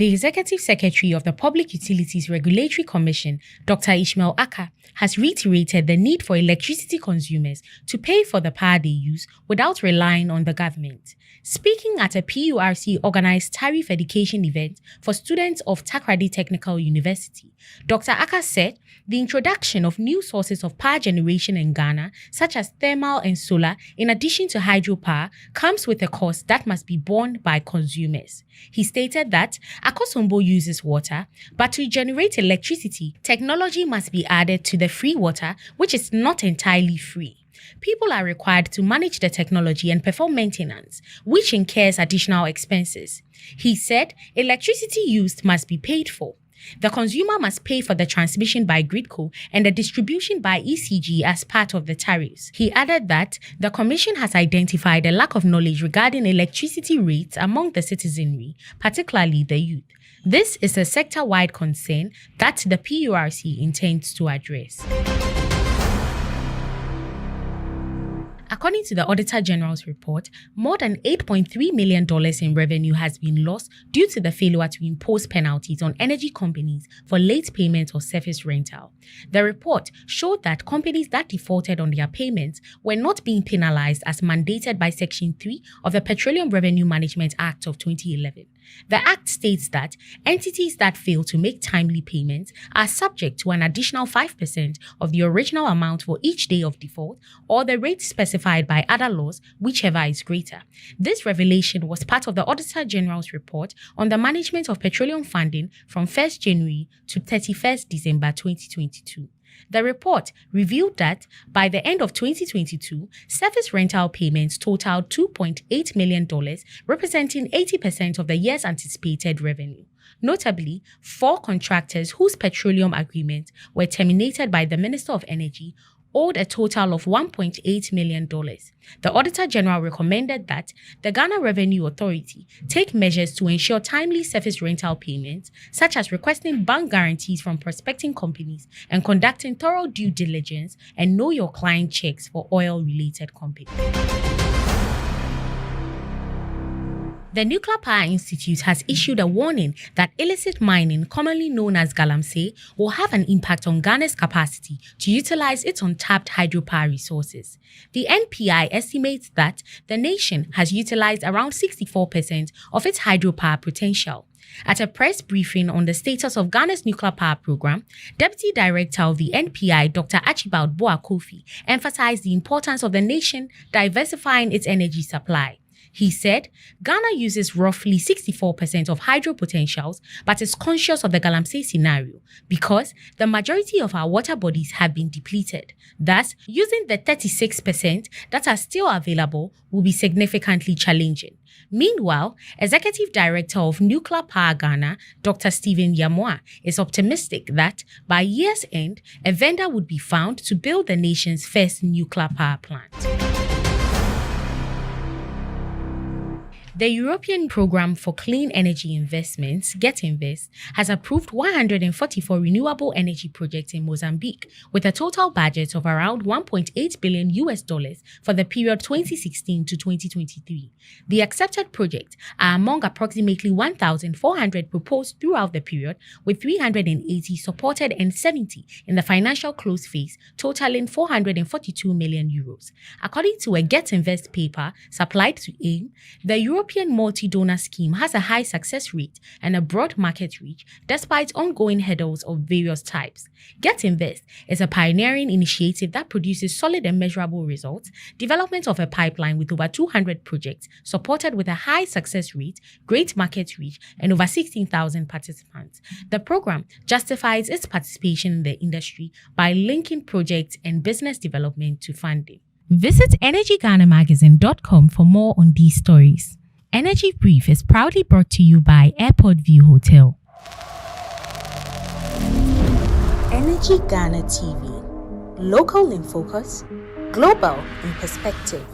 The Executive Secretary of the Public Utilities Regulatory Commission, Dr. Ishmael Aka, has reiterated the need for electricity consumers to pay for the power they use without relying on the government. Speaking at a PURC-organized tariff education event for students of Takoradi Technical University, Dr. Aka said the introduction of new sources of power generation in Ghana, such as thermal and solar, in addition to hydropower, comes with a cost that must be borne by consumers. He stated that Akosombo uses water, but to generate electricity, technology must be added to the free water, which is not entirely free. People are required to manage the technology and perform maintenance, which incurs additional expenses. He said electricity used must be paid for. The consumer must pay for the transmission by Gridco and the distribution by ECG as part of the tariffs. He added that the Commission has identified a lack of knowledge regarding electricity rates among the citizenry, particularly the youth. This is a sector-wide concern that the PURC intends to address. According to the Auditor General's report, more than $8.3 million in revenue has been lost due to the failure to impose penalties on energy companies for late payment or surface rental. The report showed that companies that defaulted on their payments were not being penalized as mandated by Section 3 of the Petroleum Revenue Management Act of 2011. The Act states that entities that fail to make timely payments are subject to an additional 5% of the original amount for each day of default or the rate specified by other laws, whichever is greater. This revelation was part of the Auditor General's report on the management of petroleum funding from 1st January to 31st December 2022. The report revealed that by the end of 2022, surface rental payments totaled $2.8 million, representing 80% of the year's anticipated revenue. Notably, 4 contractors whose petroleum agreements were terminated by the Minister of Energy owed a total of $1.8 million. The Auditor General recommended that the Ghana Revenue Authority take measures to ensure timely surface rental payments, such as requesting bank guarantees from prospecting companies and conducting thorough due diligence and know your client checks for oil-related companies. The Nuclear Power Institute has issued a warning that illicit mining, commonly known as Galamsey, will have an impact on Ghana's capacity to utilize its untapped hydropower resources. The NPI estimates that the nation has utilized around 64% of its hydropower potential. At a press briefing on the status of Ghana's nuclear power program, Deputy Director of the NPI, Dr. Archibald Boakofi, emphasized the importance of the nation diversifying its energy supply. He said, Ghana uses roughly 64% of hydro potentials, but is conscious of the Galamsey scenario because the majority of our water bodies have been depleted. Thus, using the 36% that are still available will be significantly challenging. Meanwhile, Executive Director of Nuclear Power Ghana, Dr. Stephen Yamoa, is optimistic that by year's end, a vendor would be found to build the nation's first nuclear power plant. The European Programme for Clean Energy Investments, Get.Invest, has approved 144 renewable energy projects in Mozambique with a total budget of around $1.8 billion for the period 2016 to 2023. The accepted projects are among approximately 1,400 proposed throughout the period, with 380 supported and 70 in the financial close phase, totaling €442 million. According to a Get.Invest paper supplied to AIM, the European multi-donor scheme has a high success rate and a broad market reach despite ongoing hurdles of various types. Get.Invest is a pioneering initiative that produces solid and measurable results, development of a pipeline with over 200 projects supported with a high success rate, great market reach, and over 16,000 participants. The program justifies its participation in the industry by linking projects and business development to funding. Visit EnergyGhanaMagazine.com for more on these stories. Energy Brief is proudly brought to you by Airport View Hotel. Energy Ghana TV. Local in focus, global in perspective.